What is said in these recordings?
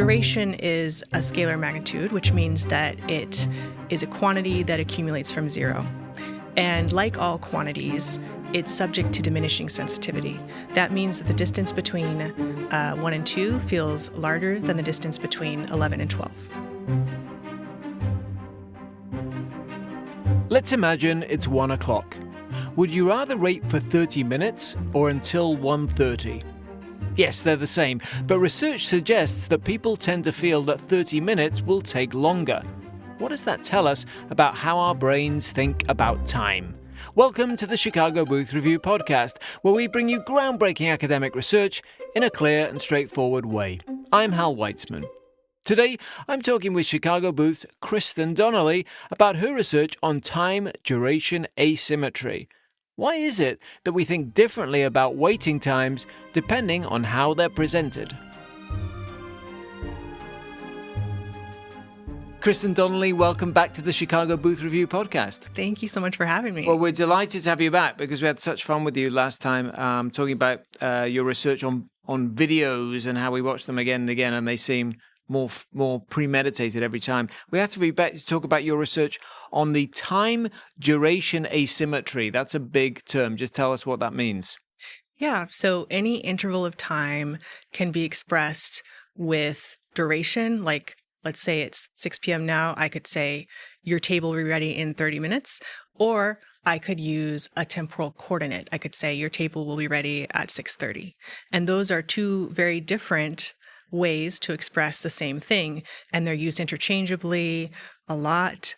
duration is a scalar magnitude, which means that it is a quantity that accumulates from zero. And like all quantities, it's subject to diminishing sensitivity. That means that the distance between 1 and 2 feels larger than the distance between 11 and 12. Let's imagine it's 1 o'clock. Would you rather wait for 30 minutes or until 1:30? Yes, they're the same, but research suggests that people tend to feel that 30 minutes will take longer. What does that tell us about how our brains think about time? Welcome to the Chicago Booth Review podcast, where we bring you groundbreaking academic research in a clear and straightforward way. I'm Hal Weitzman. Today, I'm talking with Chicago Booth's Kristin Donnelly about her research on time-duration asymmetry. Why is it that we think differently about waiting times depending on how they're presented? Kristin Donnelly, welcome back to the Chicago Booth Review podcast. Thank you so much for having me. Well, we're delighted to have you back because we had such fun with you last time talking about your research on videos and how we watch them again and again, and they seem more premeditated every time. We have to be back to talk about your research on the time duration asymmetry. That's a big term. Just tell us what that means. Yeah, so any interval of time can be expressed with duration. Like, let's say it's 6 p.m. now. I could say your table will be ready in 30 minutes. Or I could use a temporal coordinate. I could say your table will be ready at 6:30. And those are two very different ways to express the same thing, and they're used interchangeably a lot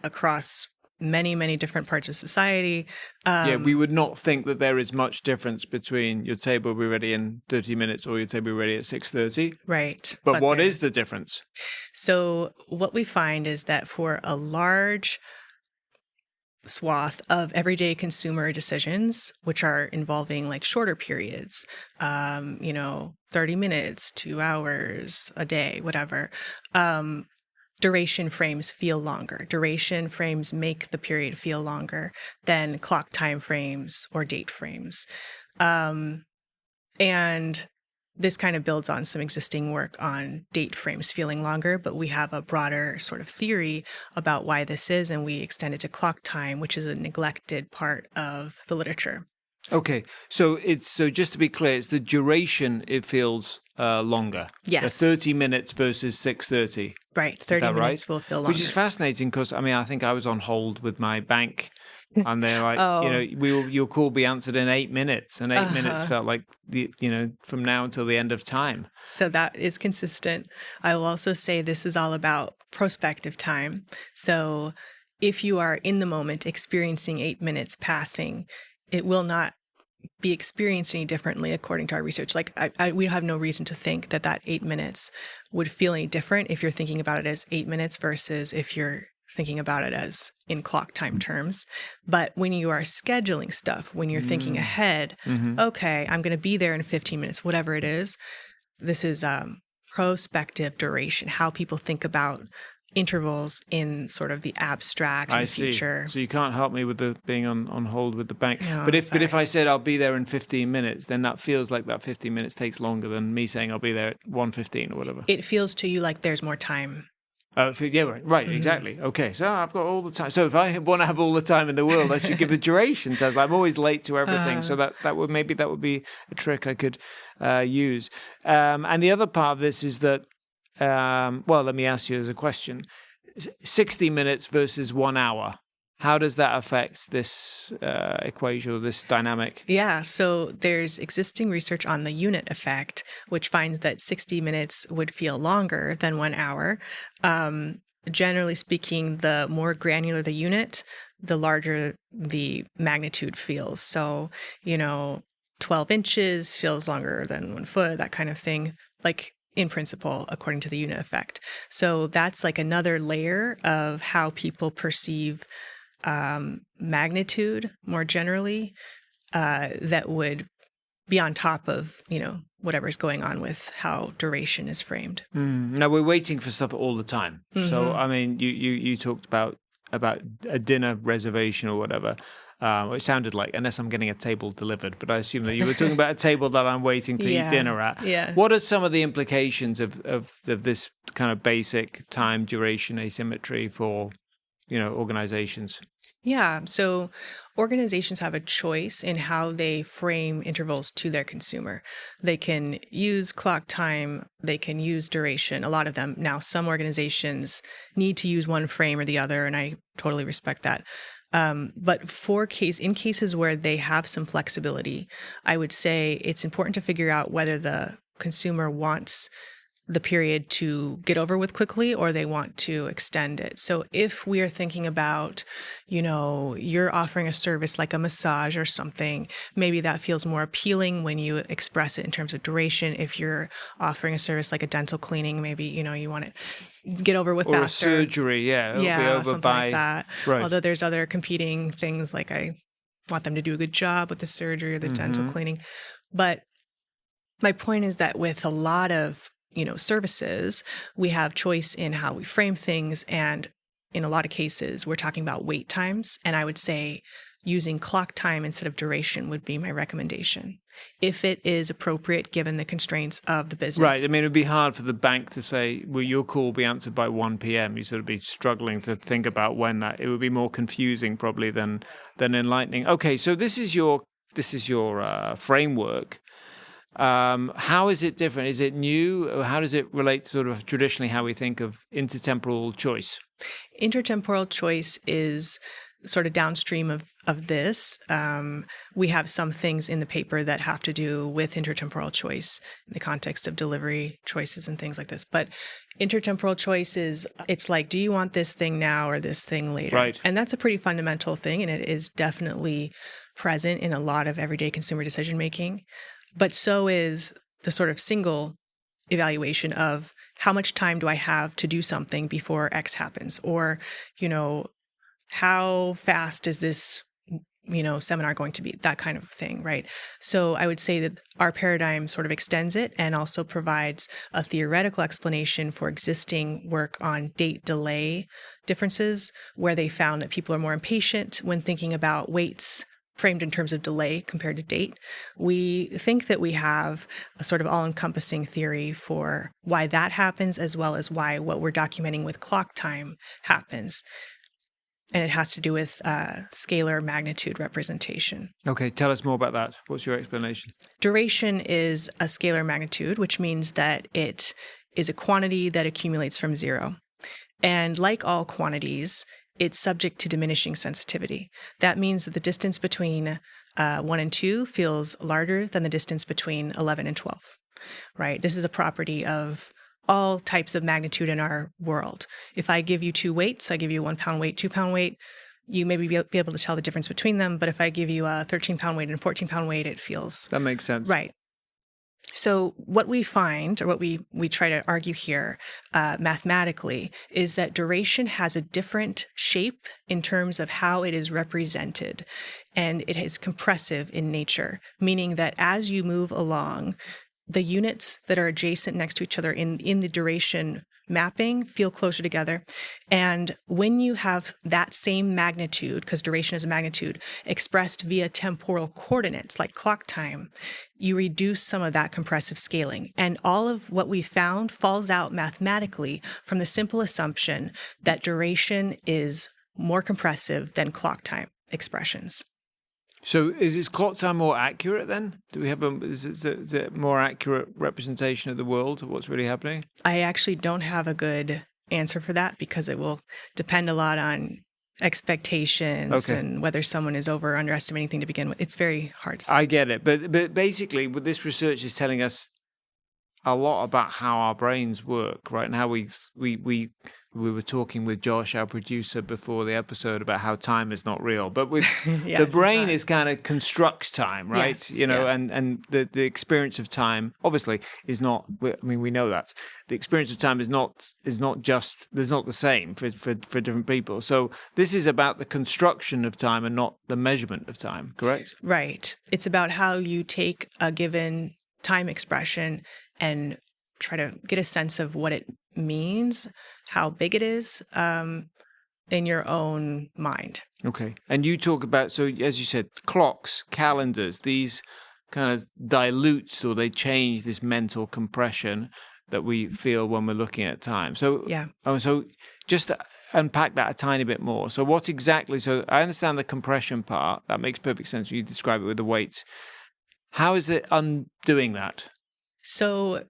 across many, many different parts of society. We would not think that there is much difference between your table will be ready in 30 minutes or your table will be ready at 6:30. Right. But what is the difference? So what we find is that for a large swath of everyday consumer decisions, which are involving like shorter periods, 30 minutes, 2 hours, a day, whatever, duration frames feel longer. Duration frames make the period feel longer than clock time frames or date frames. And this kind of builds on some existing work on date frames feeling longer, but we have a broader sort of theory about why this is, and we extend it to clock time, which is a neglected part of the literature. Okay, so just to be clear, it's the duration it feels longer. Yes. The 30 minutes versus 6:30. Right, 30 minutes will feel longer. Which is fascinating because, I think I was on hold with my bank and they're like, your call will be answered in 8 minutes. And 8 minutes felt like, from now until the end of time. So that is consistent. I will also say this is all about prospective time. So if you are in the moment experiencing 8 minutes passing, it will not be experienced any differently according to our research. Like we have no reason to think that 8 minutes would feel any different if you're thinking about it as 8 minutes versus if you're thinking about it as in clock time terms. But when you are scheduling stuff, when you're thinking ahead, okay, I'm going to be there in 15 minutes, whatever it is, this is prospective duration, how people think about intervals in sort of the abstract and future. So you can't help me with the being on hold with the bank. No, but if I said I'll be there in 15 minutes, then that feels like that 15 minutes takes longer than me saying I'll be there at 1:15 or whatever. It feels to you like there's more time. Right, exactly. Okay, so I've got all the time. So if I want to have all the time in the world, I should give the duration. So I'm always late to everything. So that would be a trick I could use. And the other part of this is that, let me ask you as a question: 60 minutes versus 1 hour. How does that affect this equation or this dynamic? Yeah, so there's existing research on the unit effect, which finds that 60 minutes would feel longer than 1 hour. Generally speaking, the more granular the unit, the larger the magnitude feels. So, 12 inches feels longer than 1 foot, that kind of thing, like in principle, according to the unit effect. So that's like another layer of how people perceive magnitude more generally, that would be on top of, whatever's going on with how duration is framed. Now, we're waiting for stuff all the time. So, you talked about a dinner reservation or whatever. It sounded like, unless I'm getting a table delivered, but I assume that you were talking about a table that I'm waiting to eat dinner at. Yeah. What are some of the implications of this kind of basic time duration asymmetry for, organizations? Yeah. So organizations have a choice in how they frame intervals to their consumer. They can use clock time, they can use duration. A lot of them. Now, some organizations need to use one frame or the other, and I totally respect that. But in cases where they have some flexibility, I would say it's important to figure out whether the consumer wants the period to get over with quickly or they want to extend it. So if we are thinking about, you're offering a service like a massage or something, maybe that feels more appealing when you express it in terms of duration. If you're offering a service like a dental cleaning, maybe, you want it get over with or faster. Or a surgery, it'll be over something by... like that. Right. Although there's other competing things like I want them to do a good job with the surgery or the dental cleaning. But my point is that with a lot of services, we have choice in how we frame things. And in a lot of cases, we're talking about wait times. And I would say using clock time instead of duration would be my recommendation, if it is appropriate given the constraints of the business. Right. I mean, it would be hard for the bank to say, well, your call will be answered by 1 p.m. You sort of be struggling to think about when that... It would be more confusing probably than enlightening. Okay, so this is your framework. How is it different? Is it new? How does it relate to sort of traditionally how we think of intertemporal choice? Intertemporal choice is sort of downstream of this. We have some things in the paper that have to do with intertemporal choice in the context of delivery choices and things like this. But intertemporal choice it's like, do you want this thing now or this thing later? Right. And that's a pretty fundamental thing, and it is definitely present in a lot of everyday consumer decision making. But so is the sort of single evaluation of how much time do I have to do something before X happens? Or, how fast is this, seminar going to be? That kind of thing, right? So I would say that our paradigm sort of extends it and also provides a theoretical explanation for existing work on date delay differences, where they found that people are more impatient when thinking about waits framed in terms of delay compared to date. We think that we have a sort of all-encompassing theory for why that happens, as well as why what we're documenting with clock time happens. And it has to do with scalar magnitude representation. Okay, tell us more about that. What's your explanation? Duration is a scalar magnitude, which means that it is a quantity that accumulates from zero. And like all quantities, it's subject to diminishing sensitivity. That means that the distance between 1 and 2 feels larger than the distance between 11 and 12, right? This is a property of all types of magnitude in our world. If I give you 2 weights, I give you a 1 pound weight, 2 pound weight, you maybe be able to tell the difference between them. But if I give you a 13 pound weight and a 14 pound weight, it feels... That makes sense. Right. So what we find, or what we try to argue here mathematically, is that duration has a different shape in terms of how it is represented. And it is compressive in nature, meaning that as you move along, the units that are adjacent next to each other in the duration mapping feel closer together. And when you have that same magnitude, because duration is a magnitude, expressed via temporal coordinates like clock time, you reduce some of that compressive scaling. And all of what we found falls out mathematically from the simple assumption that duration is more compressive than clock time expressions. So is clock time more accurate then? Do we have is it a more accurate representation of the world, of what's really happening? I actually don't have a good answer for that, because it will depend a lot on expectations and whether someone is over or underestimating things to begin with. It's very hard to say. I get it. But basically, what this research is telling us a lot about how our brains work, right? And how we were talking with Josh, our producer, before the episode about how time is not real. But with Yes, the brain is kind of constructs time, right? Yes, and the experience of time obviously is not. I mean, we know that the experience of time is not just the same for different people. So this is about the construction of time and not the measurement of time, correct? Right. It's about how you take a given time expression and try to get a sense of what it means, how big it is, and in your own mind. Okay. And you talk about, so as you said, clocks, calendars, these kind of dilutes or they change this mental compression that we feel when we're looking at time. So, Yeah. So just to unpack that a tiny bit more. So what exactly, so I understand the compression part. That makes perfect sense when you describe it with the weights. How is it undoing that? So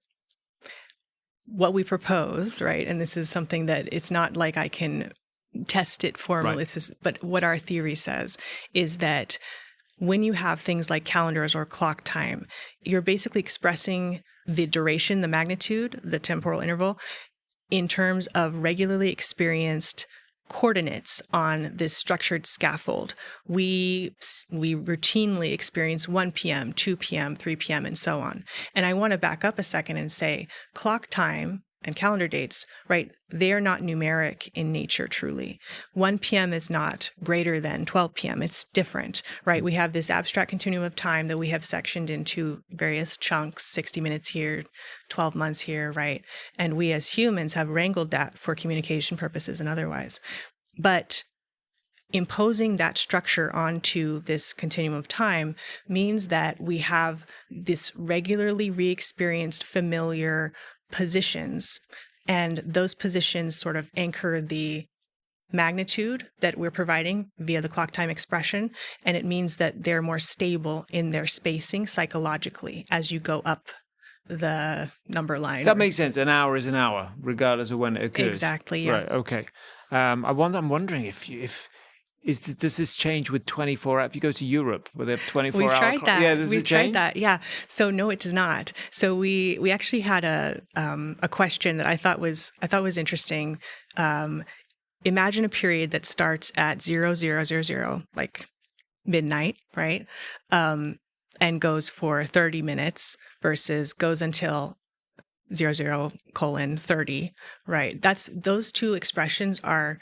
what we propose, right, and this is something that it's not like I can test it formally, Right. but what our theory says is that when you have things like calendars or clock time, you're basically expressing the duration, the magnitude, the temporal interval in terms of regularly experienced coordinates on this structured scaffold. We routinely experience 1 p.m., 2 p.m., 3 p.m., and so on. And I want to back up a second and say clock time and calendar dates, right, they are not numeric in nature truly. 1 p.m. is not greater than 12 p.m. It's different, right? We have this abstract continuum of time that we have sectioned into various chunks, 60 minutes here, 12 months here, right? And we as humans have wrangled that for communication purposes and otherwise. But imposing that structure onto this continuum of time means that we have this regularly re-experienced familiar positions, and those positions sort of anchor the magnitude that we're providing via the clock time expression, and it means that they're more stable in their spacing psychologically as you go up the number line. That makes sense. An hour is an hour, regardless of when it occurs. Exactly. Yeah. Right. Okay. I'm wondering does this change with 24 hours? If you go to Europe, where they have 24 hours. We've tried that. Yeah, does it change? Yeah. So no, it does not. So we actually had a question that I thought was interesting. Imagine a period that starts at 0000, like midnight, right? And goes for 30 minutes versus goes until 00:30, right? Those two expressions are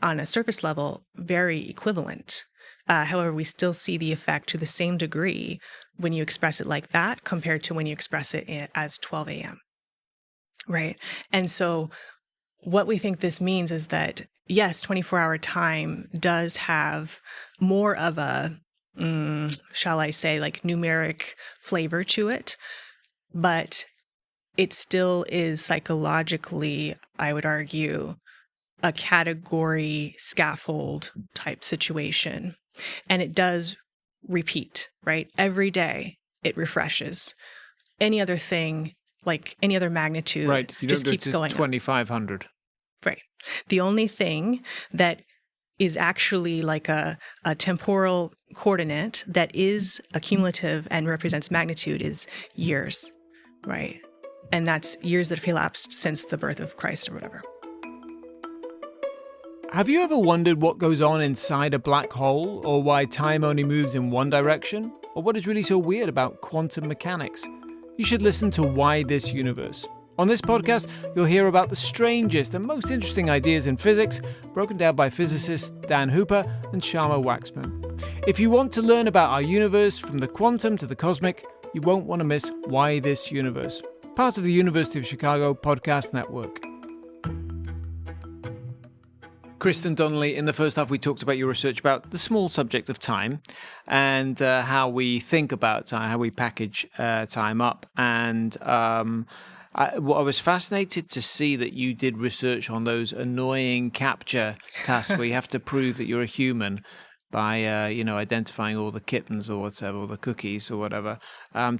on a surface level very equivalent. However, we still see the effect to the same degree when you express it like that compared to when you express it as 12 a.m. Right? And so what we think this means is that, yes, 24-hour time does have more of a, shall I say, like numeric flavor to it, but it still is psychologically, I would argue, a category scaffold type situation. And it does repeat, right? Every day it refreshes. Any other thing, like any other magnitude, right. You just don't go keeps to going 2,500. Right. The only thing that is actually like a temporal coordinate that is accumulative and represents magnitude is years, right? And that's years that have elapsed since the birth of Christ or whatever. Have you ever wondered what goes on inside a black hole, or why time only moves in one direction, or what is really so weird about quantum mechanics? You should listen to Why This Universe. On this podcast, you'll hear about the strangest and most interesting ideas in physics, broken down by physicists Dan Hooper and Sharma Waxman. If you want to learn about our universe from the quantum to the cosmic, you won't want to miss Why This Universe, part of the University of Chicago Podcast Network. Kristin, Donnelly, in the first half, we talked about your research about the small subject of time and how we think about time, how we package time up. And I was fascinated to see that you did research on those annoying capture tasks where you have to prove that you're a human by, identifying all the kittens or whatever, or the cookies or whatever.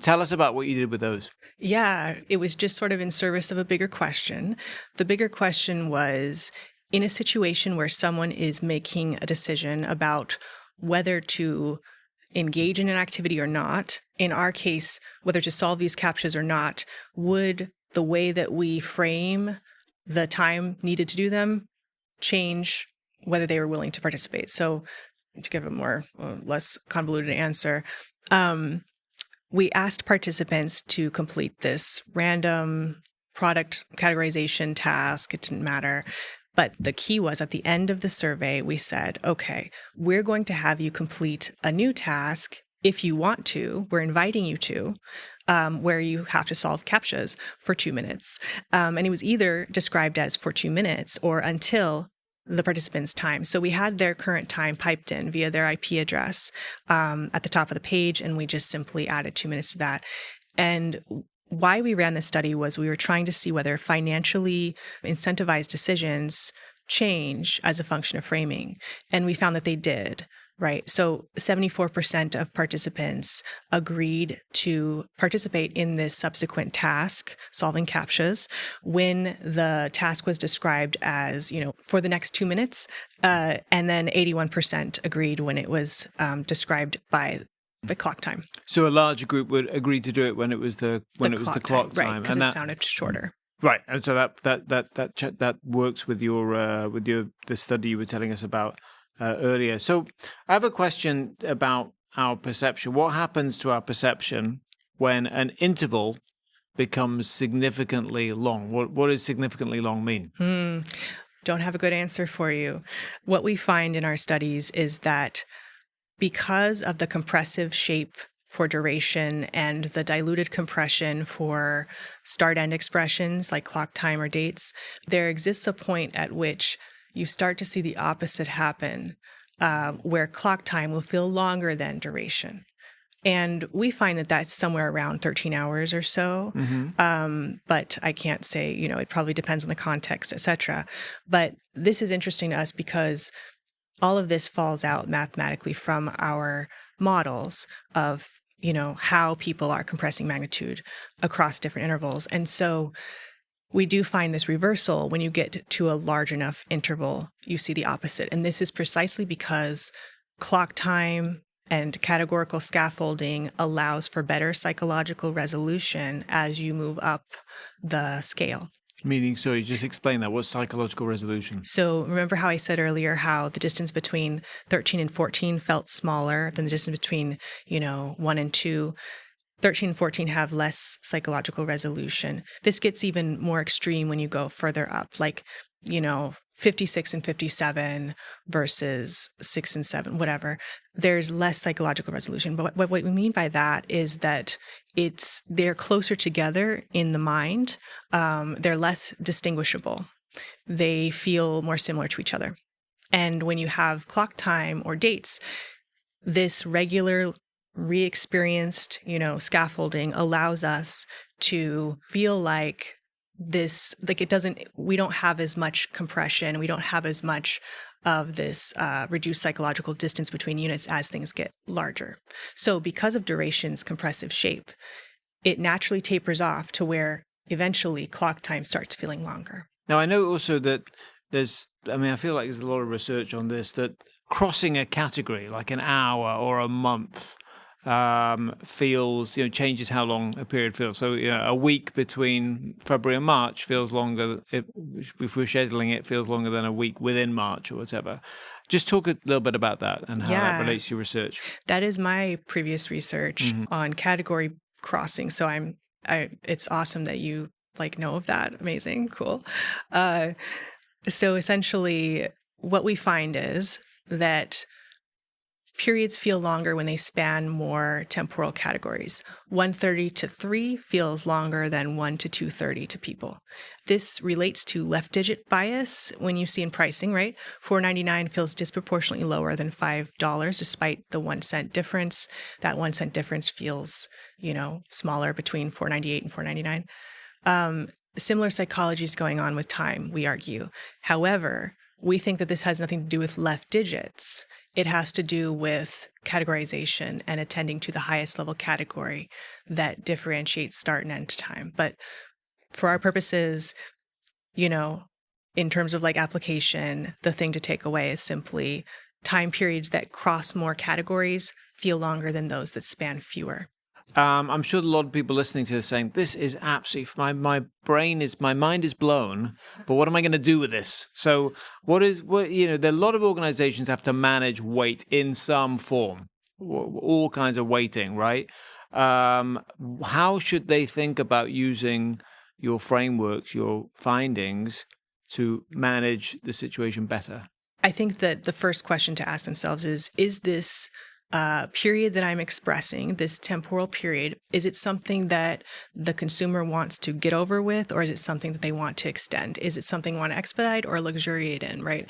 Tell us about what you did with those. Yeah, it was just sort of in service of a bigger question. The bigger question was, in a situation where someone is making a decision about whether to engage in an activity or not, in our case, whether to solve these CAPTCHAs or not, would the way that we frame the time needed to do them change whether they were willing to participate? So to give a less convoluted answer, we asked participants to complete this random product categorization task. It didn't matter. But the key was at the end of the survey, we said, okay, we're going to have you complete a new task if you want to. We're inviting you to, where you have to solve CAPTCHAs for 2 minutes. And it was either described as for 2 minutes or until the participants' time. So we had their current time piped in via their IP address at the top of the page, and we just simply added 2 minutes to that. And why we ran this study was we were trying to see whether financially incentivized decisions change as a function of framing. And we found that they did. Right. So 74% of participants agreed to participate in this subsequent task, solving CAPTCHAs, when the task was described as, for the next 2 minutes. And then 81% agreed when it was described by the clock time. So a larger group would agree to do it when it was the clock time, right? Because it sounded shorter. Right, and so that works with the study you were telling us about earlier. So I have a question about our perception. What happens to our perception when an interval becomes significantly long? What does significantly long mean? Don't have a good answer for you. What we find in our studies is that because of the compressive shape for duration and the diluted compression for start-end expressions like clock time or dates, there exists a point at which you start to see the opposite happen, where clock time will feel longer than duration. And we find that that's somewhere around 13 hours or so. But I can't say, it probably depends on the context, et cetera. But this is interesting to us because all of this falls out mathematically from our models of, how people are compressing magnitude across different intervals. And so we do find this reversal when you get to a large enough interval, you see the opposite. And this is precisely because clock time and categorical scaffolding allows for better psychological resolution as you move up the scale. Meaning, sorry, just explain that. What's psychological resolution? So remember how I said earlier how the distance between 13 and 14 felt smaller than the distance between, 1 and 2. 13 and 14 have less psychological resolution. This gets even more extreme when you go further up, like, 56 and 57 versus 6 and 7, whatever. There's less psychological resolution. But what we mean by that is that they're closer together in the mind. They're less distinguishable. They feel more similar to each other. And when you have clock time or dates, this regular re-experienced, scaffolding allows us to feel like this, like we don't have as much compression. We don't have as much of this reduced psychological distance between units as things get larger. So because of duration's compressive shape, it naturally tapers off to where eventually clock time starts feeling longer. Now, I know also that I feel like there's a lot of research on this, that crossing a category like an hour or a month feels, changes how long a period feels. So a week between February and March feels longer. If we're scheduling it, feels longer than a week within March or whatever. Just talk a little bit about that and how that relates to your research. That is my previous research on category crossing. So it's awesome that you know of that. Amazing. Cool. So essentially what we find is that periods feel longer when they span more temporal categories. 1:30 to 3 feels longer than 1 to 2:30 to people. This relates to left digit bias when you see in pricing, right? $4.99 feels disproportionately lower than $5 despite the 1 cent difference. That 1 cent difference feels, smaller between $4.98 and $4.99. Similar psychology is going on with time, we argue. However, we think that this has nothing to do with left digits. It has to do with categorization and attending to the highest level category that differentiates start and end time. But for our purposes, in terms of application, the thing to take away is simply time periods that cross more categories feel longer than those that span fewer. I'm sure a lot of people listening to this saying, this is absolutely, my mind is blown, but what am I going to do with this? So there are a lot of organizations have to manage weight in some form, all kinds of weighting, right? How should they think about using your frameworks, your findings to manage the situation better? I think that the first question to ask themselves is this period that I'm expressing, this temporal period, is it something that the consumer wants to get over with, or is it something that they want to extend? Is it something they want to expedite or luxuriate in, right?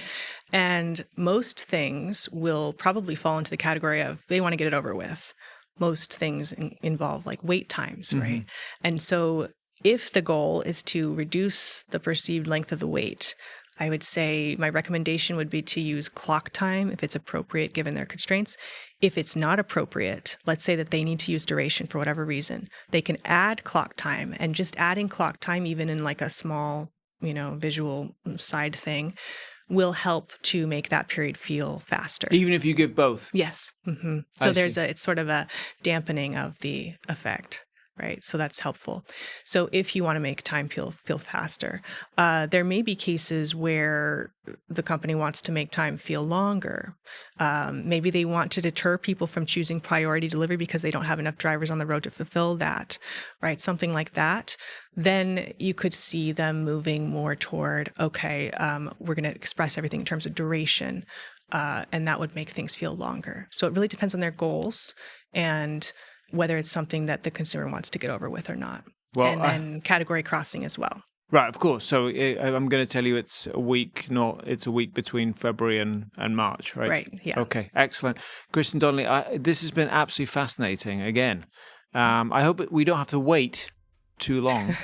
And most things will probably fall into the category of they want to get it over with. Most things involve like wait times, right? And so if the goal is to reduce the perceived length of the wait, I would say my recommendation would be to use clock time if it's appropriate given their constraints. If it's not appropriate, let's say that they need to use duration for whatever reason, they can add clock time, and just adding clock time, even in like a small, visual side thing, will help to make that period feel faster. Even if you give both? Yes. So it's sort of a dampening of the effect. Right. So that's helpful. So if you want to make time feel faster, there may be cases where the company wants to make time feel longer. Maybe they want to deter people from choosing priority delivery because they don't have enough drivers on the road to fulfill that, right? Something like that. Then you could see them moving more toward, okay, we're going to express everything in terms of duration, and that would make things feel longer. So it really depends on their goals and whether it's something that the consumer wants to get over with or not. Well, and then category crossing as well. Right, of course. So I'm going to tell you it's a week between February and March, right? Right, yeah. Okay, excellent. Kristin Donnelly, this has been absolutely fascinating again. I hope we don't have to wait too long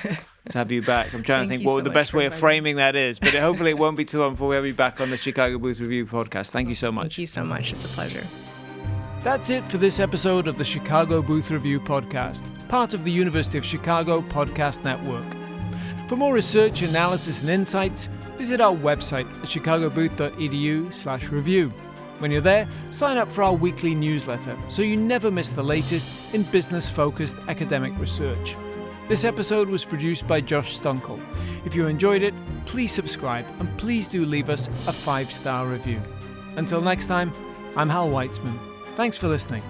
to have you back. I'm trying to think what the best way of framing that is, but hopefully it won't be too long before we have you back on the Chicago Booth Review podcast. Thank you so much. Thank you so much. It's a pleasure. That's it for this episode of the Chicago Booth Review podcast, part of the University of Chicago Podcast Network. For more research, analysis, and insights, visit our website at chicagobooth.edu/review. When you're there, sign up for our weekly newsletter so you never miss the latest in business-focused academic research. This episode was produced by Josh Stunkel. If you enjoyed it, please subscribe and please do leave us a 5-star review. Until next time, I'm Hal Weitzman. Thanks for listening.